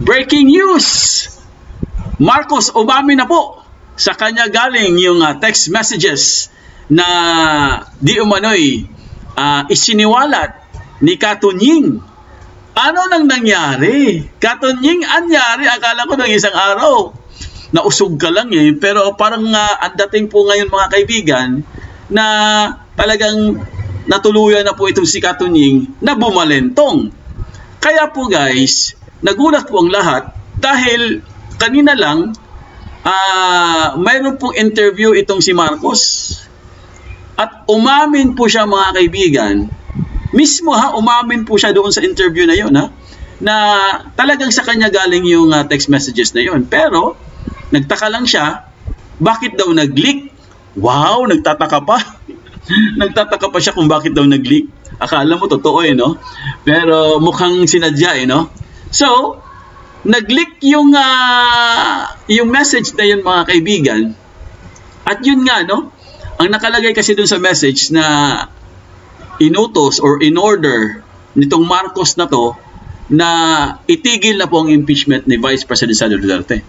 Breaking news! Marcos umamin na po sa kanya galing yung text messages na di umano'y isiniwalat ni Katunying. Ano nang nangyari? Katunying, anyari? Akala ko ng isang araw, nausog ka lang eh. Pero parang ang dating po ngayon mga kaibigan, na talagang natuluyan na po itong si Katunying na bumalentong. Kaya po guys, nagulat po ang lahat dahil kanina lang mayroon pong interview itong si Marcos at umamin po siya mga kaibigan, mismo umamin po siya doon sa interview na yun na talagang sa kanya galing yung text messages na yun. Pero nagtaka lang siya, bakit daw nag-leak? Wow, nagtataka pa. Nagtataka pa siya kung bakit daw nag-leak. Akala mo totoo no? Pero mukhang sinadya no? So, nag-leak yung message na yun mga kaibigan. At yun nga no, ang nakalagay kasi dun sa message na inutos or in order nitong Marcos na to na itigil na po ang impeachment ni Vice President Sara Duterte.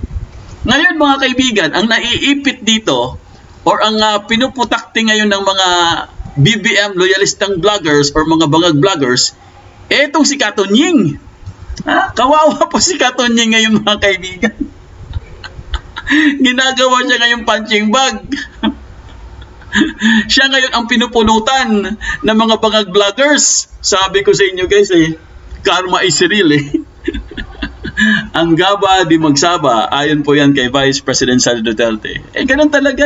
Ngayon mga kaibigan, ang naiipit dito or ang pinuputakti ngayon ng mga BBM loyalistang vloggers or mga bangag vloggers, etong si Katunying. Kawawa po si Katunying ngayon mga kaibigan. Ginagawa siya ngayon punching bag. Siya ngayon ang pinupulutan ng mga bangag vloggers. Sabi ko sa inyo guys karma is real Ang gaba di magsaba, ayon po yan kay Vice President Sara Duterte. Ganun talaga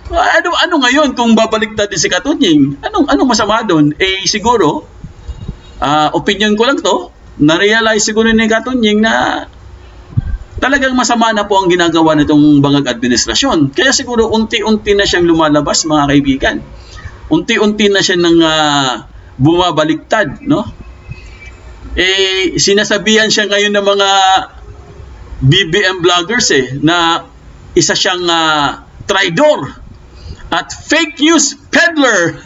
Ano ngayon kung babaliktad din si Katunying? Anong masama doon? Siguro, opinion ko lang to, na-realize siguro ni Katunying na talagang masama na po ang ginagawa nitong bangag administrasyon. Kaya siguro unti-unti na siyang lumalabas mga kaibigan. Unti-unti na siya nang bumabaliktad, no? Sinasabihan siya ngayon ng mga BBM vloggers na isa siyang traidor at fake news peddler.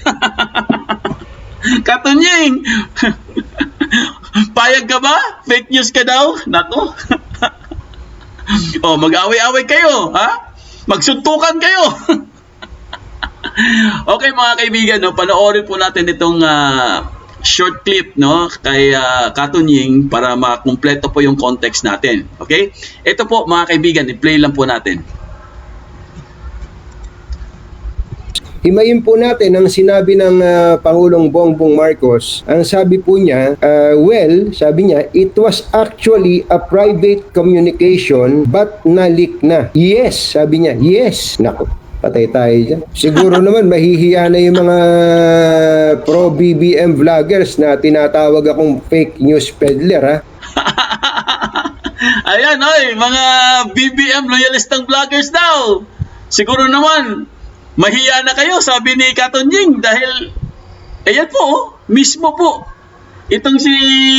Katunying, payag ka ba? Fake news ka daw? Nako. Mag-away-away kayo, magsuntukan kayo. Okay mga kaibigan, panoorin po natin itong short clip kay Katunying para makumpleto po yung context natin. Okay? Ito po mga kaibigan, i-play lang po natin. Himayin po natin ang sinabi ng Pangulong Bongbong Marcos. Ang sabi po niya, sabi niya, it was actually a private communication but na-leak na. Yes, sabi niya, yes. Naku, patay tayo dyan. Siguro naman mahihiya na yung mga pro-BBM vloggers na tinatawag akong fake news peddler Ayan, mga BBM loyalistang vloggers daw. Siguro naman, mahiya na kayo, sabi ni Katunying, dahil, ayan po, mismo po, itong si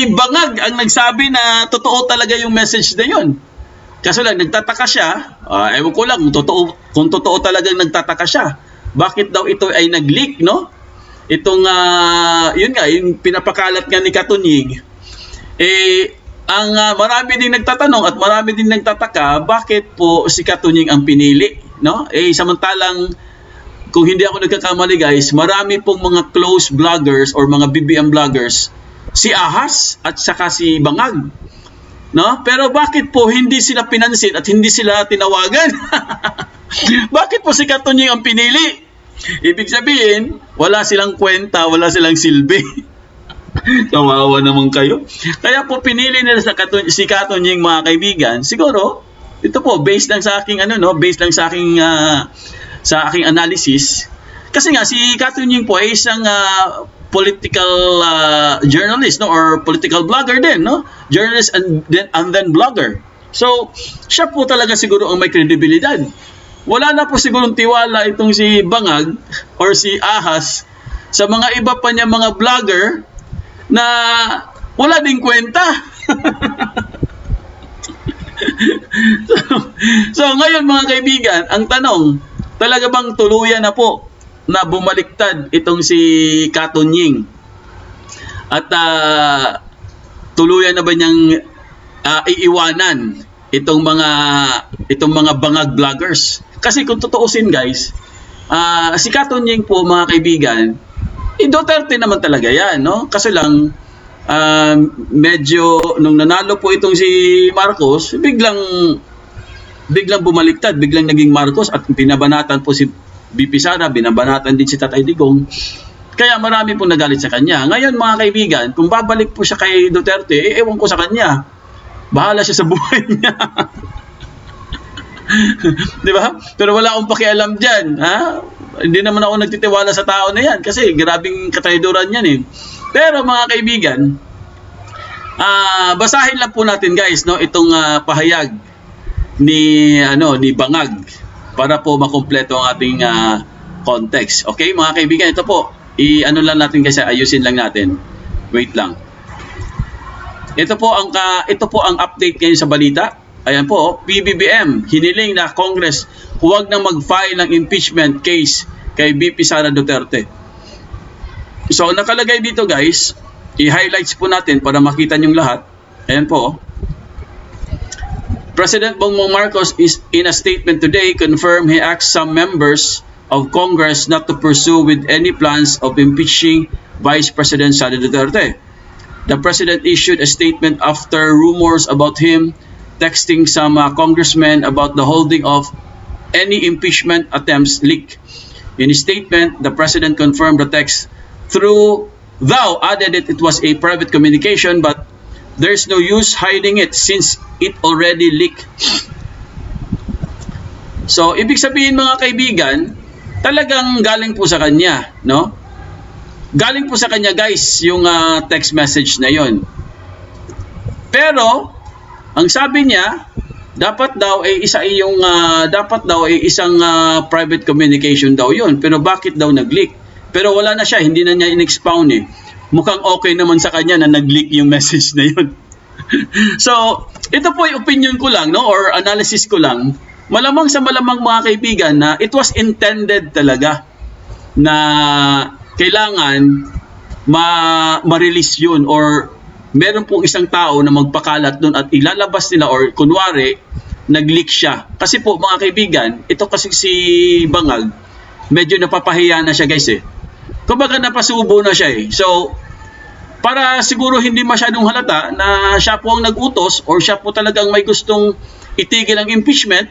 Bangag ang nagsabi na totoo talaga yung message na yun. Kaso lang, nagtataka siya, ewan ko lang kung totoo talagang nagtataka siya. Bakit daw ito ay nag-leak, no? Itong, yun nga, yung pinapakalat nga ni Katunying, ang marami din nagtatanong at marami din nagtataka, bakit po si Katunying ang pinili, no? Samantalang, kung hindi ako nagkakamali guys, marami pong mga close vloggers or mga BBM vloggers, si Ahas at saka si Bangag. No? Pero bakit po hindi sila pinansin at hindi sila tinawagan? Bakit po si Katunying ang pinili? Ibig sabihin, wala silang kwenta, wala silang silbi. Kawawa naman kayo. Kaya po pinili nila si Katunying mga kaibigan. Siguro, ito po, based lang sa aking based lang sa aking analysis, kasi nga si Katunying po ay isang political journalist or political blogger din, journalist and then blogger. So siya po talaga siguro ang may kredibilidad. Wala na po sigurong tiwala itong si Bangag or si Ahas sa mga iba pa niya mga blogger na wala ding kwenta. So ngayon mga kaibigan, ang tanong, talaga bang tuluyan na po na bumaliktad itong si Katunying? At tuluyan na ba niyang iiwanan itong mga bangag vloggers. Kasi kung tutuusin guys, si Katunying po mga kaibigan, Duterte naman talaga yan, no? Kaso lang, medyo nung nanalo po itong si Marcos, biglang bumaliktad, biglang naging Marcos at binabanatan po si BP Sara, binabanatan din si Tatay Digong. Kaya marami pong nagalit sa kanya. Ngayon mga kaibigan, kung babalik po siya kay Duterte, ewan ko sa kanya. Bahala siya sa buhay niya. Di ba? Pero wala akong pakialam dyan. Ha? Hindi naman ako nagtitiwala sa tao na yan kasi grabing katrayduran yan eh. Pero mga kaibigan, basahin lang po natin guys, no, itong pahayag ni Bangag para po makumpleto ang ating context. Okay, mga kaibigan, ito po. Lang natin kasi ayusin lang natin. Wait lang. Ito po ang update ngayon sa balita. Ayan po, PBBM hiniling na Congress huwag na mag-file ng impeachment case kay BP Sara Duterte. So nakalagay dito guys, i-highlights po natin para makita niyong lahat. Ayan po. President Bongbong Marcos is in a statement today confirmed he asked some members of Congress not to pursue with any plans of impeaching Vice President Sara Duterte. The President issued a statement after rumors about him texting some congressmen about the holding of any impeachment attempts leak. In his statement, the President confirmed the text through added that it was a private communication but there's no use hiding it since it already leaked. So, ibig sabihin mga kaibigan, talagang galing po sa kanya, no? Galing po sa kanya guys yung text message na yon. Pero ang sabi niya, dapat daw ay isang private communication daw yon. Pero bakit daw nag-leak? Pero wala na siya, hindi na niya in-expound eh. Mukhang okay naman sa kanya na nag-leak yung message na yon. So, ito po yung opinion ko lang, no, or analysis ko lang. Malamang sa malamang mga kaibigan na it was intended talaga na kailangan ma-release yun or meron pong isang tao na magpakalat doon at ilalabas nila or kunwari nag-leak siya. Kasi po mga kaibigan, ito kasi si Bangag, medyo napapahiya na siya guys eh. Kumbaga napasubo na siya eh. So, para siguro hindi masyadong halata na siya po ang nag-utos or siya po talagang may gustong itigil ang impeachment,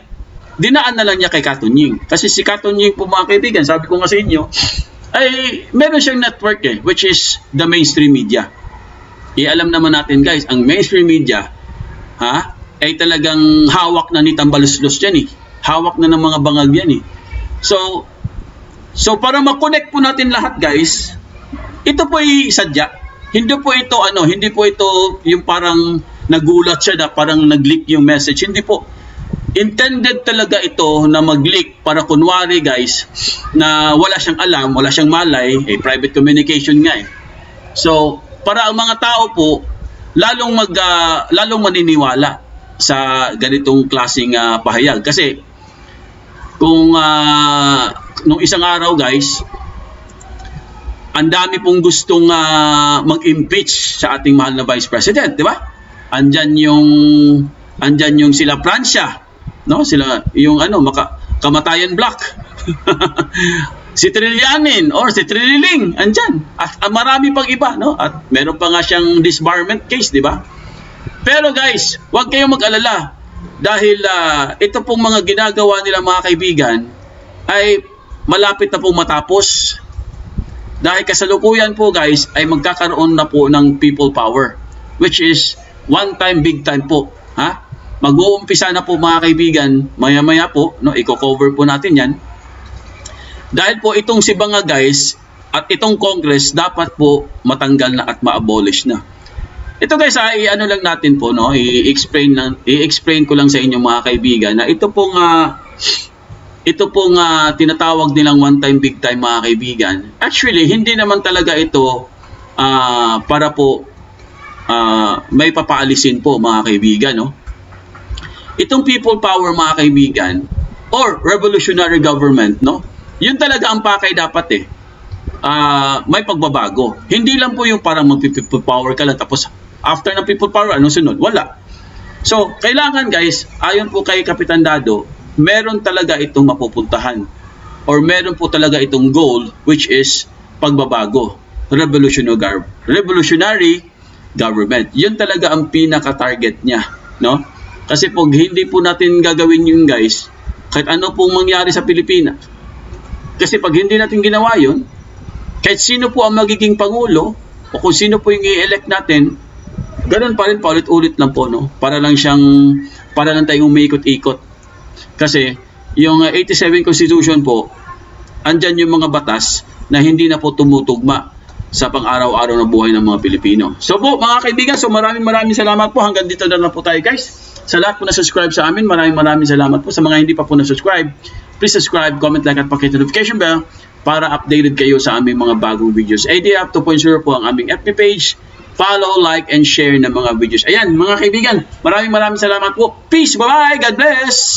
dinaan na lang niya kay Katunying. Kasi si Katunying po mga kaibigan, sabi ko nga sa inyo, ay meron siyang network eh, which is the mainstream media. Alam naman natin guys, ang mainstream media ay talagang hawak na ni Tambaluslos yan eh. Hawak na ng mga bangag yan eh. So para ma-connect po natin lahat guys, ito po ay sadya. Hindi po ito yung parang nagulat siya na parang nag-leak yung message. Hindi po. Intended talaga ito na mag-leak para kunwari guys na wala siyang alam, wala siyang malay, private communication nga eh. So, para ang mga tao po lalong maniniwala sa ganitong klaseng pahayag. Kasi kung nung isang araw guys, ang dami pong gustong mag-impeach sa ating mahal na Vice President, di ba? Andyan yung sila Pransya, no? Sila yung Kamatayan Black. Si Trillanin or si Trilling, andyan. At marami pang iba, no? At meron pa nga siyang disbarment case, di ba? Pero guys, huwag kayong mag-alala dahil ito pong mga ginagawa nila mga kaibigan ay malapit na pong matapos. Dahil kasalukuyan po guys ay magkakaroon na po ng people power, which is one time, big time po. Mag-uumpisa na po mga kaibigan, maya-maya po, no, i-cover po natin yan. Dahil po itong si Bangag guys at itong Congress dapat po matanggal na at ma-abolish na. Ito guys, lang natin po, no, i-explain ko lang sa inyo mga kaibigan na ito pong tinatawag nilang one time, big time mga kaibigan. Actually, hindi naman talaga ito para po may papaalisin po mga kaibigan, no? Itong people power mga kaibigan or revolutionary government, no? Yun talaga ang pakay dapat eh. May pagbabago. Hindi lang po yung parang mag-people power ka lang tapos after ng people power, anong sunod? Wala. So, kailangan guys, ayon po kay Kapitan Dado, meron talaga itong mapupuntahan or meron po talaga itong goal which is pagbabago. Revolutionary government. Yun talaga ang pinaka-target niya, no? Kasi pag hindi po natin gagawin yun guys, kahit ano pong mangyari sa Pilipinas, kasi pag hindi natin ginawa yun, kahit sino po ang magiging pangulo o kung sino po yung i-elect natin, ganun pa rin, paulit-ulit lang po, no? Para lang tayong umiikot-ikot. Kasi yung 87 Constitution po, andyan yung mga batas na hindi na po tumutugma sa pang-araw-araw na buhay ng mga Pilipino. So po, mga kaibigan, so maraming salamat po. Hanggang dito na lang po tayo guys. Sa lahat po na subscribe sa amin, maraming salamat po. Sa mga hindi pa po na subscribe, please subscribe, comment, like at pakita notification bell para updated kayo sa aming mga bagong videos. ADF 2.0 po ang aming FB page. Follow, like, and share ng mga videos. Ayan, mga kaibigan, maraming salamat po. Peace, bye-bye, God bless!